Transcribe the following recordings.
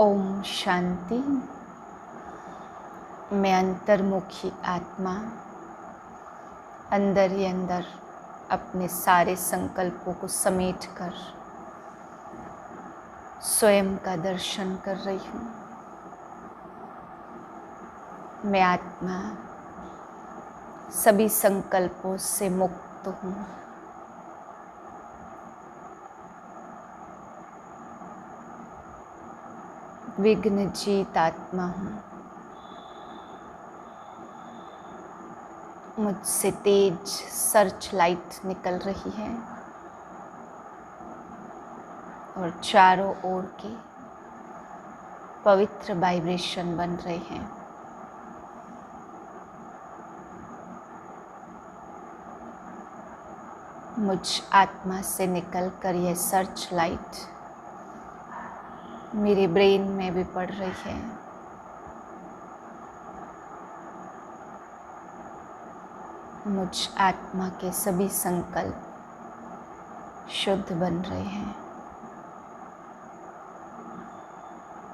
ओम शांति। मैं अंतर्मुखी आत्मा अंदर ही अंदर अपने सारे संकल्पों को समेटकर स्वयं का दर्शन कर रही हूँ। मैं आत्मा सभी संकल्पों से मुक्त हूँ। विघ्न जीत आत्मा हूँ। मुझसे तेज सर्च लाइट निकल रही है और चारों ओर के पवित्र वाइब्रेशन बन रहे हैं। मुझ आत्मा से निकलकर यह सर्च लाइट मेरे ब्रेन में भी पड़ रही है। मुझ आत्मा के सभी संकल्प शुद्ध बन रहे हैं।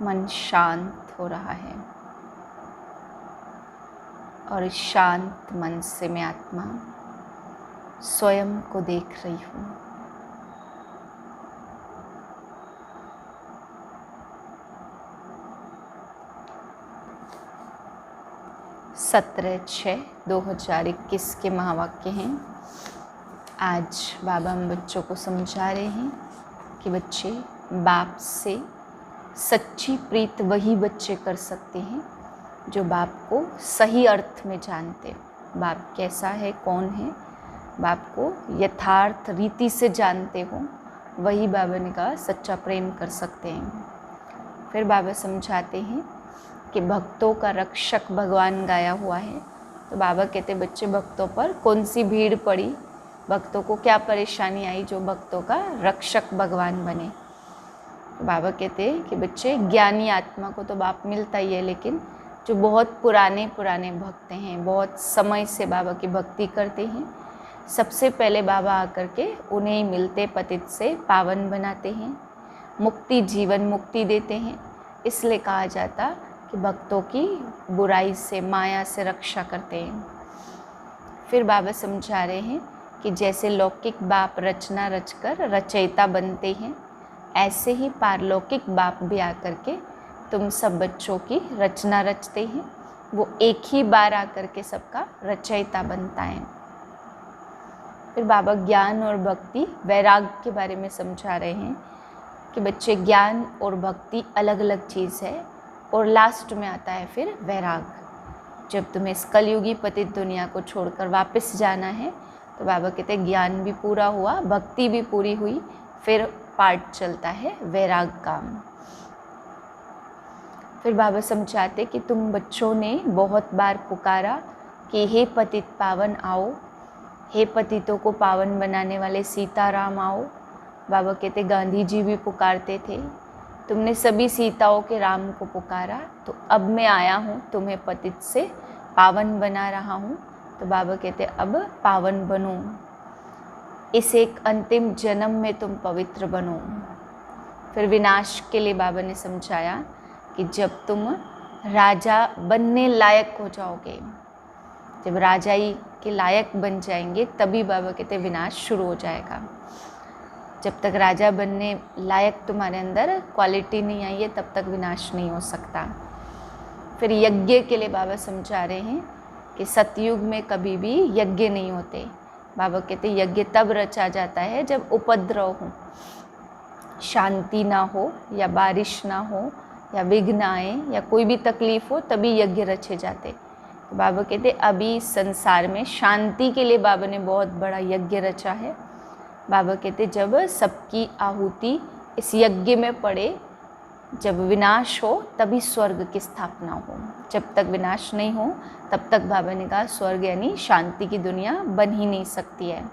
मन शांत हो रहा है और इस शांत मन से मैं आत्मा स्वयं को देख रही हूँ। सत्रह 6/2021 के महावाक्य हैं। आज बाबा हम बच्चों को समझा रहे हैं कि बच्चे बाप से सच्ची प्रीत वही बच्चे कर सकते हैं जो बाप को सही अर्थ में जानते हैं। बाप कैसा है, कौन है, बाप को यथार्थ रीति से जानते हो, वही बाबा ने कहा सच्चा प्रेम कर सकते हैं। फिर बाबा समझाते हैं कि भक्तों का रक्षक भगवान गाया हुआ है। तो बाबा कहते बच्चे भक्तों पर कौन सी भीड़ पड़ी, भक्तों को क्या परेशानी आई जो भक्तों का रक्षक भगवान बने। तो बाबा कहते हैं कि बच्चे ज्ञानी आत्मा को तो बाप मिलता ही है, लेकिन जो बहुत पुराने भक्त हैं, बहुत समय से बाबा की भक्ति करते हैं, सबसे पहले बाबा आकर के उन्हें ही मिलते, पतित से पावन बनाते हैं, मुक्ति जीवन मुक्ति देते हैं। इसलिए कहा जाता कि भक्तों की बुराई से, माया से रक्षा करते हैं। फिर बाबा समझा रहे हैं कि जैसे लौकिक बाप रचना रचकर रचयिता बनते हैं, ऐसे ही पारलौकिक बाप भी आकर के तुम सब बच्चों की रचना रचते हैं। वो एक ही बार आकर के सबका रचयिता बनता है। फिर बाबा ज्ञान और भक्ति वैराग के बारे में समझा रहे हैं कि बच्चे ज्ञान और भक्ति अलग अलग चीज़ है और लास्ट में आता है फिर वैराग। जब तुम्हें इस कलयुगी पतित दुनिया को छोड़कर वापस जाना है तो बाबा कहते हैं ज्ञान भी पूरा हुआ, भक्ति भी पूरी हुई, फिर पार्ट चलता है वैराग का। फिर बाबा समझाते कि तुम बच्चों ने बहुत बार पुकारा कि हे पतित पावन आओ, हे पतितों को पावन बनाने वाले सीताराम आओ। बाबा कहते गांधी जी भी पुकारते थे, तुमने सभी सीताओं के राम को पुकारा, तो अब मैं आया हूँ तुम्हें पतित से पावन बना रहा हूँ। तो बाबा कहते अब पावन बनो, इस एक अंतिम जन्म में तुम पवित्र बनो। फिर विनाश के लिए बाबा ने समझाया कि जब तुम राजा बनने लायक हो जाओगे, जब राजाई के लायक बन जाएंगे, तभी बाबा कहते विनाश शुरू हो जाएगा। जब तक राजा बनने लायक तुम्हारे अंदर क्वालिटी नहीं आई है, तब तक विनाश नहीं हो सकता। फिर यज्ञ के लिए बाबा समझा रहे हैं कि सतयुग में कभी भी यज्ञ नहीं होते। बाबा कहते यज्ञ तब रचा जाता है जब उपद्रव हो, शांति ना हो, या बारिश ना हो, या विघ्न आए, या कोई भी तकलीफ हो, तभी यज्ञ रचे जाते। तो बाबा कहते अभी संसार में शांति के लिए बाबा ने बहुत बड़ा यज्ञ रचा है। बाबा कहते जब सबकी आहुति इस यज्ञ में पड़े, जब विनाश हो तभी स्वर्ग की स्थापना हो। जब तक विनाश नहीं हो तब तक बाबा ने कहा स्वर्ग यानी शांति की दुनिया बन ही नहीं सकती है।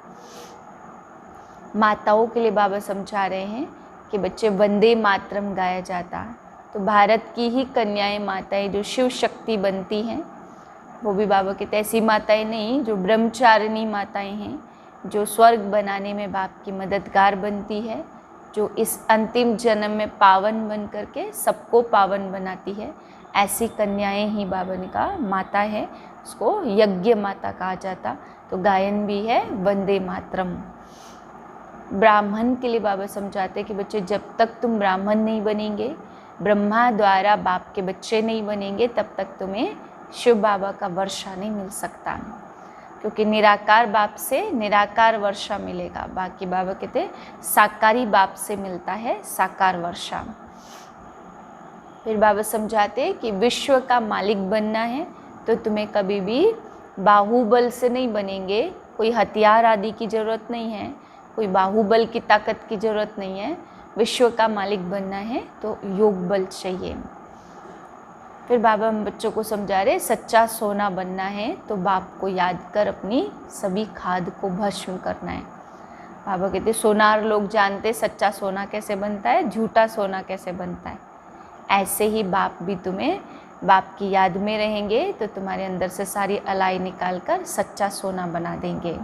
माताओं के लिए बाबा समझा रहे हैं कि बच्चे वंदे मातरम गाया जाता, तो भारत की ही कन्याएं माताएं जो शिव शक्ति बनती हैं, वो भी बाबा कहते ऐसी माताएं नहीं जो ब्रह्मचारिणी माताएं हैं, जो स्वर्ग बनाने में बाप की मददगार बनती है, जो इस अंतिम जन्म में पावन बन करके सबको पावन बनाती है, ऐसी कन्याएं ही बाबा ने कहा माता है, उसको यज्ञ माता कहा जाता। तो गायन भी है वंदे मातरम। ब्राह्मण के लिए बाबा समझाते कि बच्चे जब तक तुम ब्राह्मण नहीं बनेंगे, ब्रह्मा द्वारा बाप के बच्चे नहीं बनेंगे, तब तक तुम्हें शिव बाबा का वर्षा नहीं मिल सकता, क्योंकि निराकार बाप से निराकार वर्षा मिलेगा। बाकी बाबा कहते साकारी बाप से मिलता है साकार वर्षा। फिर बाबा समझाते कि विश्व का मालिक बनना है तो तुम्हें कभी भी बाहुबल से नहीं बनेंगे, कोई हथियार आदि की ज़रूरत नहीं है, कोई बाहुबल की ताकत की ज़रूरत नहीं है। विश्व का मालिक बनना है तो योग बल चाहिए। फिर बाबा हम बच्चों को समझा रहे सच्चा सोना बनना है तो बाप को याद कर अपनी सभी खाद को भस्म करना है। बाबा कहते सोनार लोग जानते सच्चा सोना कैसे बनता है, झूठा सोना कैसे बनता है। ऐसे ही बाप भी तुम्हें बाप की याद में रहेंगे तो तुम्हारे अंदर से सारी अलाई निकाल कर सच्चा सोना बना देंगे।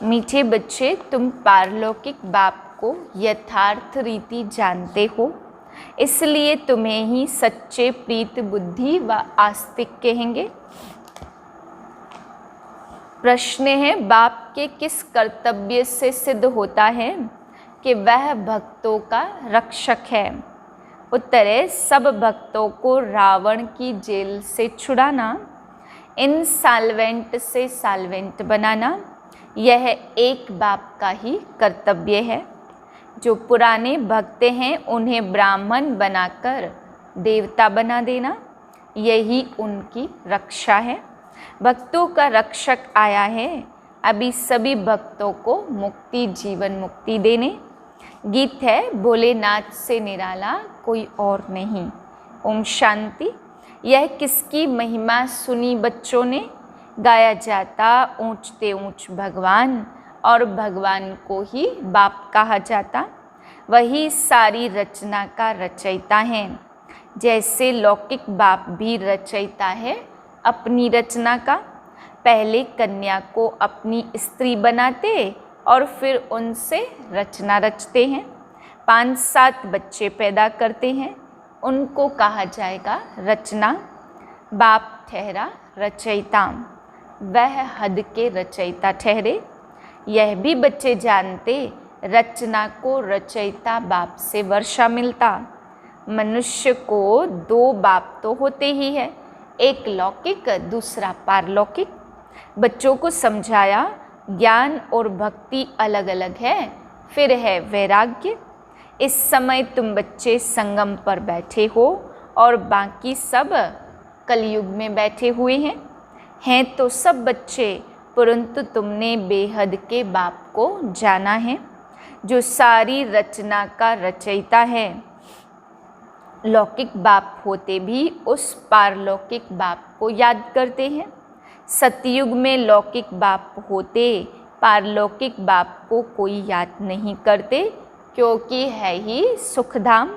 मीठे बच्चे, तुम पारलौकिक बाप को यथार्थ रीति जानते हो, इसलिए तुम्हें ही सच्चे प्रीत बुद्धि व आस्तिक कहेंगे। प्रश्न है बाप के किस कर्तव्य से सिद्ध होता है कि वह भक्तों का रक्षक है। उत्तर है सब भक्तों को रावण की जेल से छुड़ाना, इनसॉल्वेंट से सॉल्वेंट बनाना, यह एक बाप का ही कर्तव्य है। जो पुराने भक्त हैं उन्हें ब्राह्मण बनाकर देवता बना देना, यही उनकी रक्षा है। भक्तों का रक्षक आया है अभी सभी भक्तों को मुक्ति, जीवन मुक्ति देने। गीत है भोलेनाथ से निराला कोई और नहीं। ओम शांति। यह किसकी महिमा सुनी बच्चों ने, गाया जाता ऊंचते ऊंच भगवान और भगवान को ही बाप कहा जाता। वही सारी रचना का रचयिता है। जैसे लौकिक बाप भी रचयिता है अपनी रचना का। पहले कन्या को अपनी स्त्री बनाते और फिर उनसे रचना रचते हैं। 5-7 बच्चे पैदा करते हैं, उनको कहा जाएगा रचना। बाप ठहरा रचयिता, वह हद के रचयिता ठहरे। यह भी बच्चे जानते रचना को रचयिता बाप से वर्षा मिलता। मनुष्य को 2 बाप तो होते ही है, एक लौकिक दूसरा पारलौकिक। बच्चों को समझाया ज्ञान और भक्ति अलग अलग है। फिर है वैराग्य। इस समय तुम बच्चे संगम पर बैठे हो और बाकी सब कलयुग में बैठे हुए हैं तो सब बच्चे, परंतु तुमने बेहद के बाप को जाना है जो सारी रचना का रचयिता है। लौकिक बाप होते भी उस पारलौकिक बाप को याद करते हैं। सतयुग में लौकिक बाप होते पारलौकिक बाप को कोई याद नहीं करते, क्योंकि है ही सुखधाम।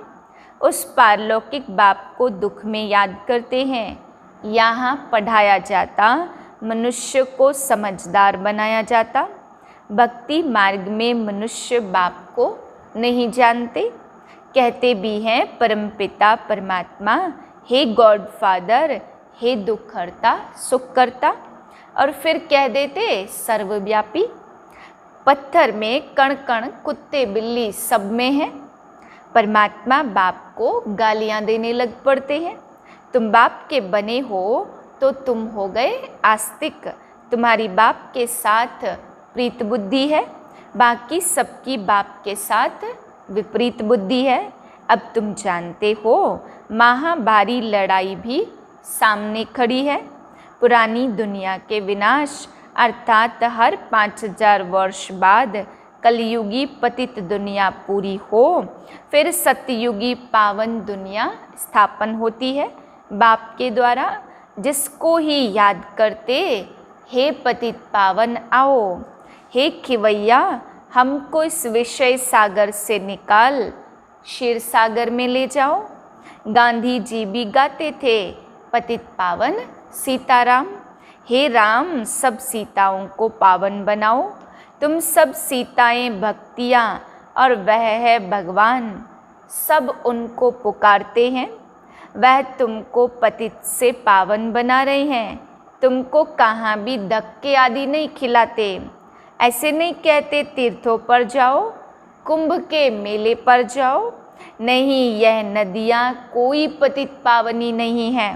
उस पारलौकिक बाप को दुख में याद करते हैं। यहाँ पढ़ाया जाता, मनुष्य को समझदार बनाया जाता। भक्ति मार्ग में मनुष्य बाप को नहीं जानते। कहते भी हैं परमपिता परमात्मा, हे गॉड फादर, हे दुखहर्ता सुखकर्ता, और फिर कह देते सर्वव्यापी। पत्थर में कण कण कुत्ते बिल्ली सब में है। परमात्मा बाप को गालियां देने लग पड़ते हैं। तुम बाप के बने हो तो तुम हो गए आस्तिक। तुम्हारी बाप के साथ प्रीत बुद्धि है, बाकी सबकी बाप के साथ विपरीत बुद्धि है। अब तुम जानते हो महाभारी लड़ाई भी सामने खड़ी है। पुरानी दुनिया के विनाश अर्थात हर 5000 वर्ष बाद कलयुगी पतित दुनिया पूरी हो, फिर सतयुगी पावन दुनिया स्थापन होती है बाप के द्वारा। जिसको ही याद करते, हे पतित पावन आओ, हे खिवैया हमको इस विषय सागर से निकाल क्षीर सागर में ले जाओ। गांधी जी भी गाते थे पतित पावन सीताराम, हे राम सब सीताओं को पावन बनाओ। तुम सब सीताएं भक्तियाँ और वह है भगवान। सब उनको पुकारते हैं। वह तुमको पतित से पावन बना रहे हैं। तुमको कहाँ भी धक्के आदि नहीं खिलाते। ऐसे नहीं कहते तीर्थों पर जाओ, कुंभ के मेले पर जाओ। नहीं, यह नदियाँ कोई पतित पावनी नहीं है।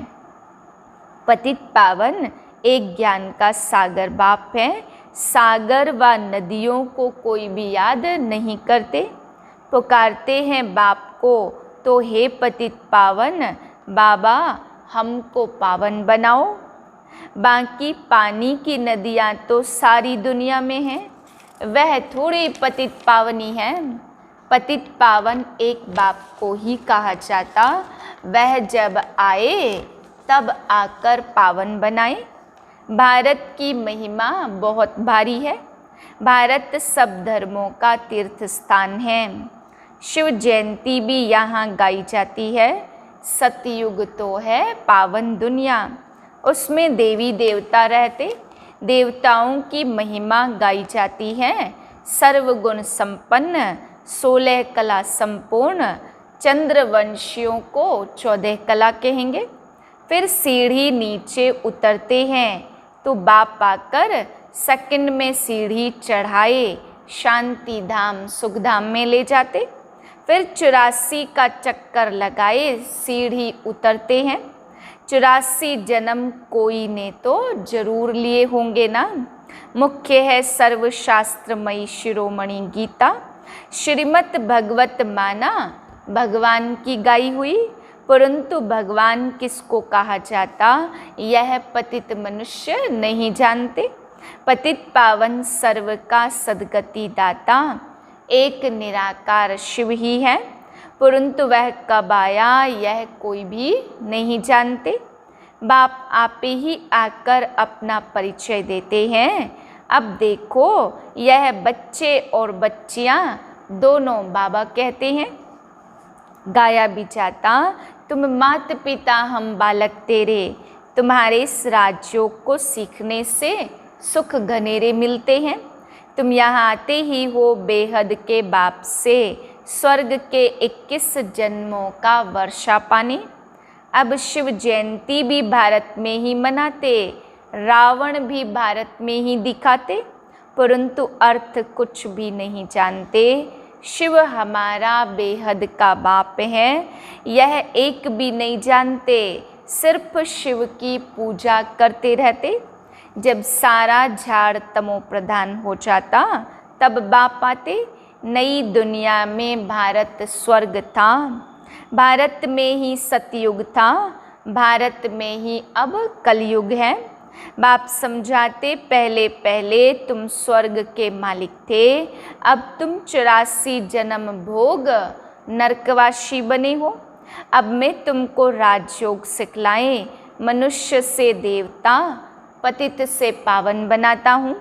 पतित पावन एक ज्ञान का सागर बाप है। सागर व नदियों को कोई भी याद नहीं करते। पुकारते हैं बाप को तो हे पतित पावन बाबा हमको पावन बनाओ। बाकी पानी की नदियाँ तो सारी दुनिया में हैं, वह थोड़ी पतित पावनी है। पतित पावन एक बाप को ही कहा जाता। वह जब आए तब आकर पावन बनाए। भारत की महिमा बहुत भारी है। भारत सब धर्मों का तीर्थ स्थान है। शिव जयंती भी यहाँ गाई जाती है। सतयुग तो है पावन दुनिया, उसमें देवी देवता रहते। देवताओं की महिमा गाई जाती है। सर्वगुण संपन्न 16 कला संपूर्ण चंद्रवंशियों को 14 कला कहेंगे। फिर सीढ़ी नीचे उतरते हैं तो बाप आकर सेकंड में सीढ़ी चढ़ाए शांति धाम सुख धाम में ले जाते। फिर 84 का चक्कर लगाए सीढ़ी उतरते हैं। 84 जन्म कोई ने तो जरूर लिए होंगे ना। मुख्य है सर्वशास्त्रमयी शिरोमणि गीता। श्रीमद् भगवत माना भगवान की गाई हुई, परंतु भगवान किसको कहा जाता यह पतित मनुष्य नहीं जानते। पतित पावन सर्व का सद्गति दाता एक निराकार शिव ही है, परंतु वह कब आया यह कोई भी नहीं जानते। बाप आप ही आकर अपना परिचय देते हैं। अब देखो यह बच्चे और बच्चियां दोनों बाबा कहते हैं। गाया भी जाता तुम मात पिता हम बालक तेरे, तुम्हारे इस राज्यों को सीखने से सुख घनेरे मिलते हैं। तुम यहाँ आते ही हो बेहद के बाप से स्वर्ग के 21 जन्मों का वर्षा पाने। अब शिव जयंती भी भारत में ही मनाते, रावण भी भारत में ही दिखाते, परंतु अर्थ कुछ भी नहीं जानते। शिव हमारा बेहद का बाप है यह एक भी नहीं जानते, सिर्फ शिव की पूजा करते रहते। जब सारा झाड़ तमो प्रधान हो जाता तब बाप आते। नई दुनिया में भारत स्वर्ग था, भारत में ही सतयुग था, भारत में ही अब कलयुग है। बाप समझाते पहले पहले तुम स्वर्ग के मालिक थे, अब तुम 84 जन्म भोग नरकवासी बने हो। अब मैं तुमको राजयोग सिखलाएं, मनुष्य से देवता पतित से पावन बनाता हूँ।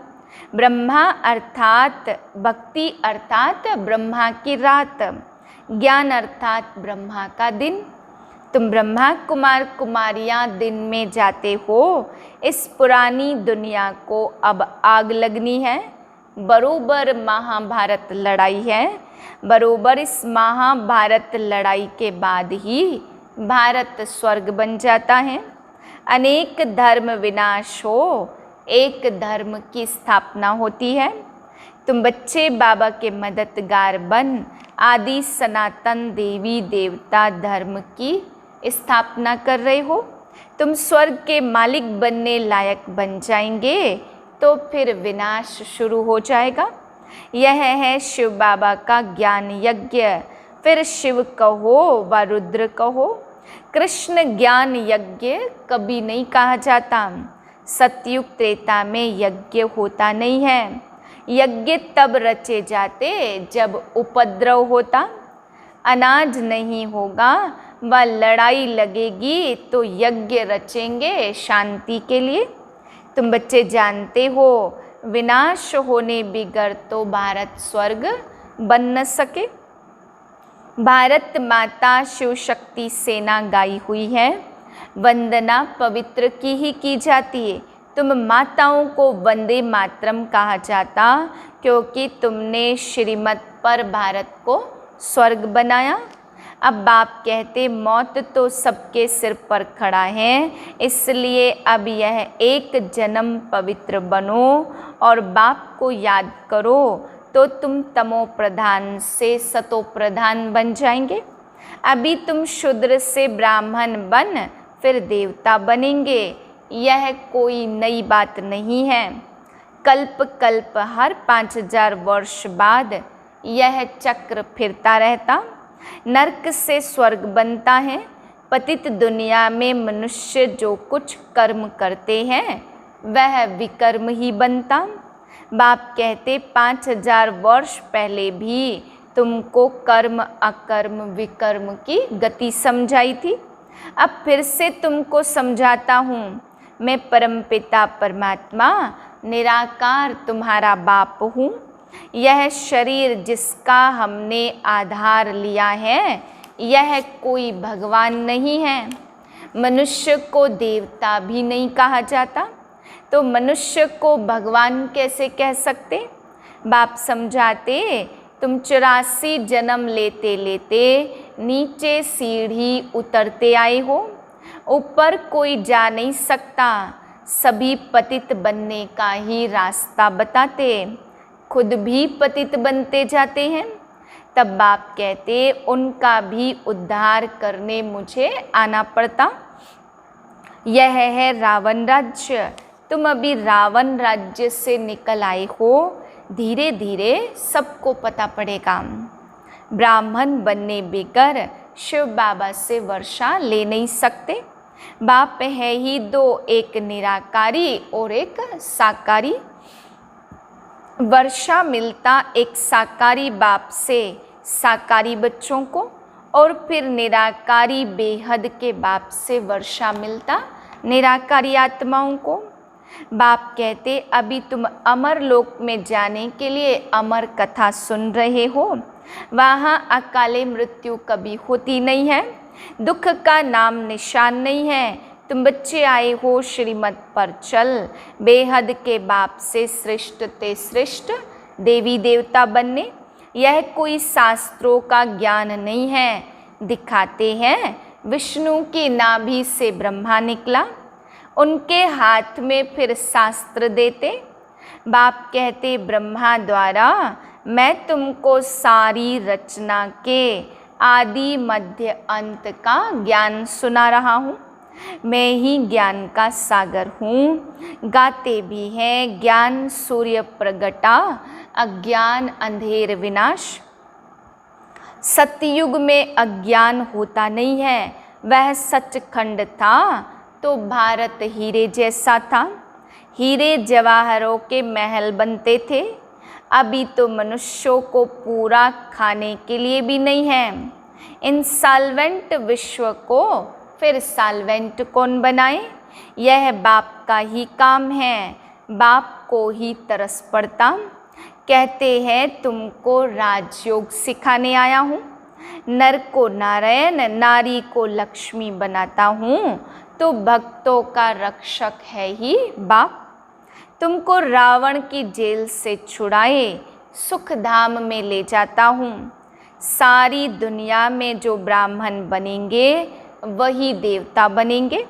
ब्रह्मा अर्थात भक्ति अर्थात ब्रह्मा की रात, ज्ञान अर्थात ब्रह्मा का दिन। तुम ब्रह्मा कुमार कुमारियाँ दिन में जाते हो। इस पुरानी दुनिया को अब आग लगनी है। बरोबर महाभारत लड़ाई है। बरोबर इस महाभारत लड़ाई के बाद ही भारत स्वर्ग बन जाता है। अनेक धर्म विनाश हो, एक धर्म की स्थापना होती है। तुम बच्चे बाबा के मददगार बन आदि सनातन देवी देवता धर्म की स्थापना कर रहे हो। तुम स्वर्ग के मालिक बनने लायक बन जाएंगे तो फिर विनाश शुरू हो जाएगा। यह है शिव बाबा का ज्ञान यज्ञ। फिर शिव कहो व रुद्र कहो, कृष्ण ज्ञान यज्ञ कभी नहीं कहा जाता। सतयुग त्रेता में यज्ञ होता नहीं है। यज्ञ तब रचे जाते जब उपद्रव होता। अनाज नहीं होगा व लड़ाई लगेगी तो यज्ञ रचेंगे शांति के लिए। तुम बच्चे जानते हो विनाश होने बिगर तो भारत स्वर्ग बन न सके। भारत माता शिव शक्ति सेना गाई हुई है। वंदना पवित्र की ही की जाती है। तुम माताओं को वंदे मातरम कहा जाता क्योंकि तुमने श्रीमत पर भारत को स्वर्ग बनाया। अब बाप कहते मौत तो सबके सिर पर खड़ा है, इसलिए अब यह एक जन्म पवित्र बनो और बाप को याद करो, तो तुम तमो प्रधान से सतो प्रधान बन जाएंगे। अभी तुम शूद्र से ब्राह्मण बन फिर देवता बनेंगे, यह कोई नई बात नहीं है। कल्प कल्प हर 5000 वर्ष बाद यह चक्र फिरता रहता, नरक से स्वर्ग बनता है। पतित दुनिया में मनुष्य जो कुछ कर्म करते हैं वह विकर्म ही बनता। बाप कहते 5000 वर्ष पहले भी तुमको कर्म अकर्म विकर्म की गति समझाई थी, अब फिर से तुमको समझाता हूँ। मैं परमपिता परमात्मा निराकार तुम्हारा बाप हूँ। यह शरीर जिसका हमने आधार लिया है यह कोई भगवान नहीं है। मनुष्य को देवता भी नहीं कहा जाता, तो मनुष्य को भगवान कैसे कह सकते। बाप समझाते तुम 84 जन्म लेते लेते नीचे सीढ़ी उतरते आए हो, ऊपर कोई जा नहीं सकता। सभी पतित बनने का ही रास्ता बताते, खुद भी पतित बनते जाते हैं। तब बाप कहते उनका भी उद्धार करने मुझे आना पड़ता। यह है रावण राज्य, तुम अभी रावण राज्य से निकल आए हो, धीरे धीरे सबको पता पड़ेगा। ब्राह्मण बनने बगैर शिव बाबा से वर्षा ले नहीं सकते। बाप है ही दो, एक निराकारी और एक साकारी। वर्षा मिलता एक साकारी बाप से साकारी बच्चों को, और फिर निराकारी बेहद के बाप से वर्षा मिलता निराकारी आत्माओं को। बाप कहते अभी तुम अमर लोक में जाने के लिए अमर कथा सुन रहे हो, वहाँ अकाले मृत्यु कभी होती नहीं है, दुख का नाम निशान नहीं है। तुम बच्चे आए हो श्रीमत पर चल, बेहद के बाप से श्रेष्ठ ते श्रेष्ठ देवी देवता बनने। यह कोई शास्त्रों का ज्ञान नहीं है। दिखाते हैं विष्णु की नाभि से ब्रह्मा निकला, उनके हाथ में फिर शास्त्र देते। बाप कहते ब्रह्मा द्वारा मैं तुमको सारी रचना के आदि मध्य अंत का ज्ञान सुना रहा हूँ। मैं ही ज्ञान का सागर हूँ। गाते भी हैं ज्ञान सूर्य प्रगटा, अज्ञान अंधेर विनाश। सतयुग में अज्ञान होता नहीं है, वह सचखंड था तो भारत हीरे जैसा था। हीरे जवाहरों के महल बनते थे, अभी तो मनुष्यों को पूरा खाने के लिए भी नहीं है। इंसॉल्वेंट विश्व को फिर सॉल्वेंट कौन बनाए, यह बाप का ही काम है। बाप को ही तरस पड़ता। कहते हैं तुमको राजयोग सिखाने आया हूँ। नर को नारायण नारी को लक्ष्मी बनाता हूँ, तो भक्तों का रक्षक है ही बाप। तुमको रावण की जेल से छुड़ाए सुख धाम में ले जाता हूँ। सारी दुनिया में जो ब्राह्मण बनेंगे वही देवता बनेंगे।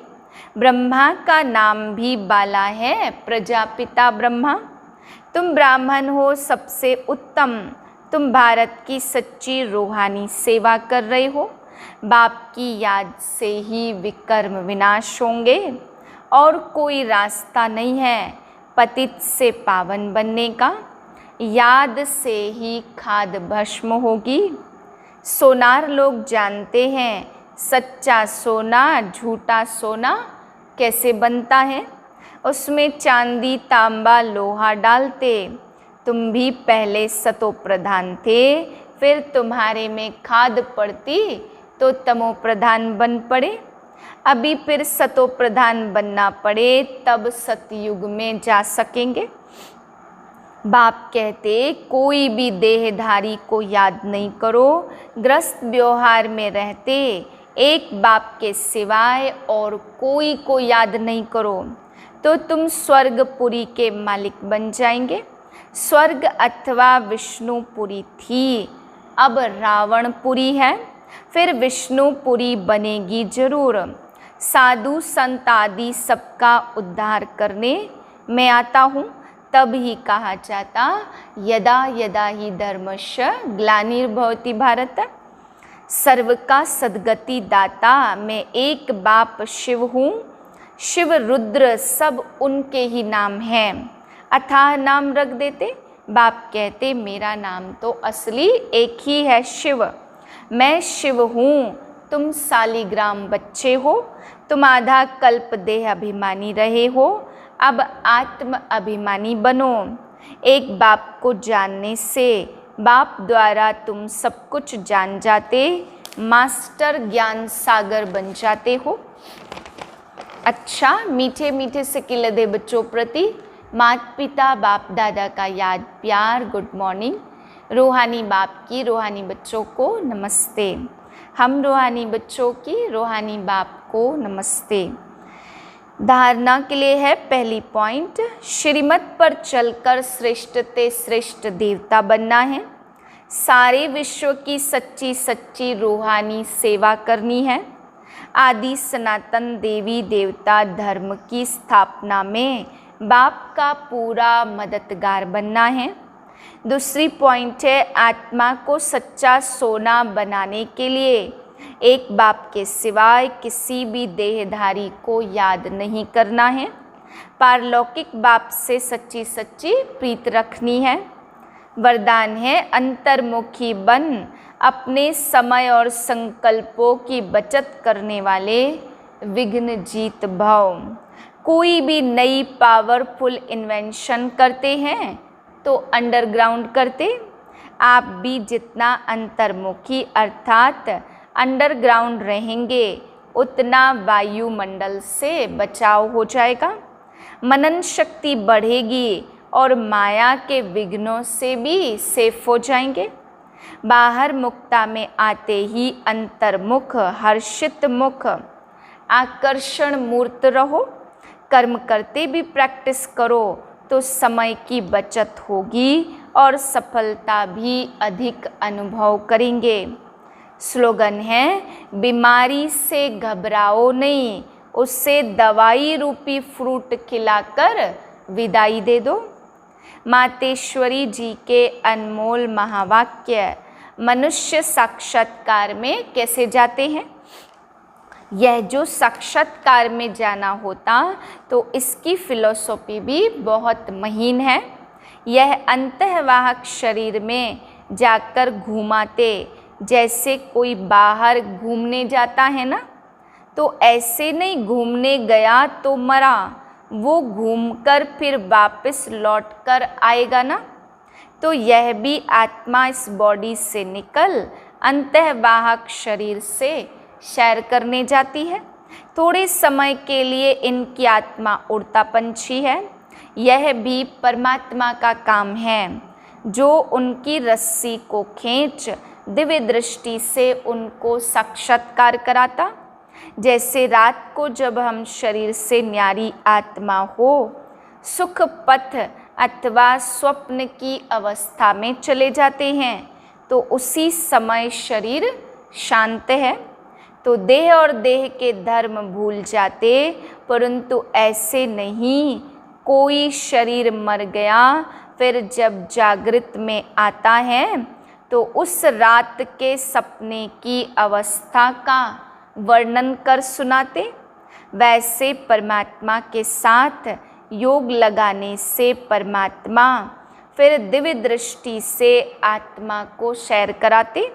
ब्रह्मा का नाम भी बाला है, प्रजापिता ब्रह्मा। तुम ब्राह्मण हो सबसे उत्तम, तुम भारत की सच्ची रूहानी सेवा कर रहे हो। बाप की याद से ही विकर्म विनाश होंगे, और कोई रास्ता नहीं है पतित से पावन बनने का। याद से ही खाद भस्म होगी। सोनार लोग जानते हैं सच्चा सोना झूठा सोना कैसे बनता है, उसमें चांदी तांबा लोहा डालते। तुम भी पहले सतो प्रधान थे, फिर तुम्हारे में खाद पड़ती तो तमो प्रधान बन पड़े। अभी फिर सतो प्रधान बनना पड़े तब सतयुग में जा सकेंगे। बाप कहते कोई भी देहधारी को याद नहीं करो। ग्रस्त व्यवहार में रहते एक बाप के सिवाय और कोई को याद नहीं करो, तो तुम स्वर्गपुरी के मालिक बन जाएंगे। स्वर्ग अथवा विष्णुपुरी थी, अब रावणपुरी है, फिर विष्णुपुरी बनेगी जरूर। साधु संत आदि सबका उद्धार करने मैं आता हूँ, तब ही कहा जाता यदा यदा ही धर्मस्य ग्लानिर्भवति भारत। सर्व का सद्गति दाता मैं एक बाप शिव हूँ, शिव रुद्र सब उनके ही नाम हैं। अथाह नाम रख देते, बाप कहते मेरा नाम तो असली एक ही है शिव। मैं शिव हूँ, तुम सालिग्राम बच्चे हो, तुम आधा कल्प देह अभिमानी रहे हो, अब आत्म अभिमानी बनो। एक बाप को जानने से बाप द्वारा तुम सब कुछ जान जाते, मास्टर ज्ञान सागर बन जाते हो। अच्छा, मीठे मीठे से किलदे बच्चों प्रति माता पिता बाप दादा का याद प्यार गुड मॉर्निंग। रूहानी बाप की रूहानी बच्चों को नमस्ते। हम रूहानी बच्चों की रूहानी बाप को नमस्ते। धारणा के लिए है पहली पॉइंट, श्रीमत पर चलकर श्रेष्ठ ते श्रेष्ठ देवता बनना है। सारे विश्व की सच्ची सच्ची रूहानी सेवा करनी है। आदि सनातन देवी देवता धर्म की स्थापना में बाप का पूरा मददगार बनना है। दूसरी पॉइंट है, आत्मा को सच्चा सोना बनाने के लिए एक बाप के सिवाय किसी भी देहधारी को याद नहीं करना है। पारलौकिक बाप से सच्ची सच्ची प्रीत रखनी है। वरदान है, अंतर्मुखी बन अपने समय और संकल्पों की बचत करने वाले विघ्न जीत भव। कोई भी नई पावरफुल इन्वेंशन करते हैं तो अंडरग्राउंड करते। आप भी जितना अंतर्मुखी अर्थात अंडरग्राउंड रहेंगे उतना वायुमंडल से बचाव हो जाएगा, मनन शक्ति बढ़ेगी और माया के विघ्नों से भी सेफ हो जाएंगे। बाहर मुक्ता में आते ही अंतर्मुख हर्षित मुख आकर्षण मूर्त रहो। कर्म करते भी प्रैक्टिस करो तो समय की बचत होगी और सफलता भी अधिक अनुभव करेंगे। स्लोगन है, बीमारी से घबराओ नहीं, उससे दवाई रूपी फ्रूट खिलाकर विदाई दे दो। मातेश्वरी जी के अनमोल महावाक्य मनुष्य साक्षात्कार में कैसे जाते हैं। यह जो साक्षात्कार में जाना होता तो इसकी फिलॉसफी भी बहुत महीन है। यह अंतःवाहक शरीर में जाकर घुमाते, जैसे कोई बाहर घूमने जाता है ना, तो ऐसे नहीं घूमने गया तो मरा, वो घूमकर फिर वापस लौट कर आएगा ना। तो यह भी आत्मा इस बॉडी से निकल अंतःवाहक शरीर से सैर करने जाती है। थोड़े समय के लिए इनकी आत्मा उड़ता पंछी है। यह भी परमात्मा का काम है जो उनकी रस्सी को खींच दिव्य दृष्टि से उनको साक्षात्कार कराता। जैसे रात को जब हम शरीर से न्यारी आत्मा हो सुख पथ अथवा स्वप्न की अवस्था में चले जाते हैं तो उसी समय शरीर शांत है, तो देह और देह के धर्म भूल जाते। परंतु ऐसे नहीं, कोई शरीर मर गया फिर जब जागृत में आता है तो उस रात के सपने की अवस्था का वर्णन कर सुनाते। वैसे परमात्मा के साथ योग लगाने से परमात्मा फिर दिव्य दृष्टि से आत्मा को सैर कराते।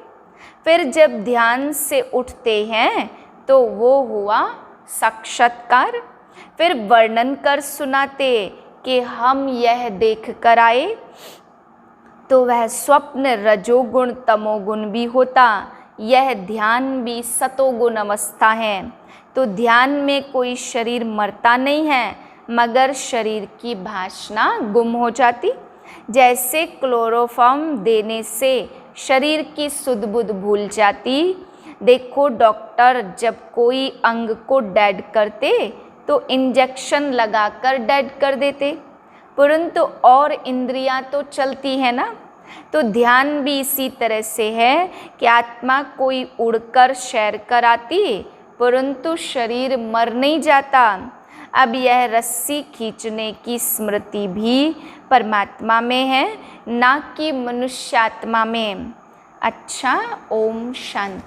फिर जब ध्यान से उठते हैं तो वो हुआ साक्षात्कार। फिर वर्णन कर सुनाते कि हम यह देख कर आए, तो वह स्वप्न रजोगुण तमोगुण भी होता, यह ध्यान भी सतोगुण अवस्था है। तो ध्यान में कोई शरीर मरता नहीं है, मगर शरीर की भाषा गुम हो जाती। जैसे क्लोरोफॉर्म देने से शरीर की सुध बुध भूल जाती। देखो डॉक्टर जब कोई अंग को डेड करते तो इंजेक्शन लगाकर डेड कर देते, परंतु और इंद्रियां तो चलती है ना। तो ध्यान भी इसी तरह से है कि आत्मा कोई उड़कर सैर कर आती, परंतु शरीर मर नहीं जाता। अब यह रस्सी खींचने की स्मृति भी परमात्मा में है, ना कि मनुष्यात्मा में। अच्छा, ओम शांति।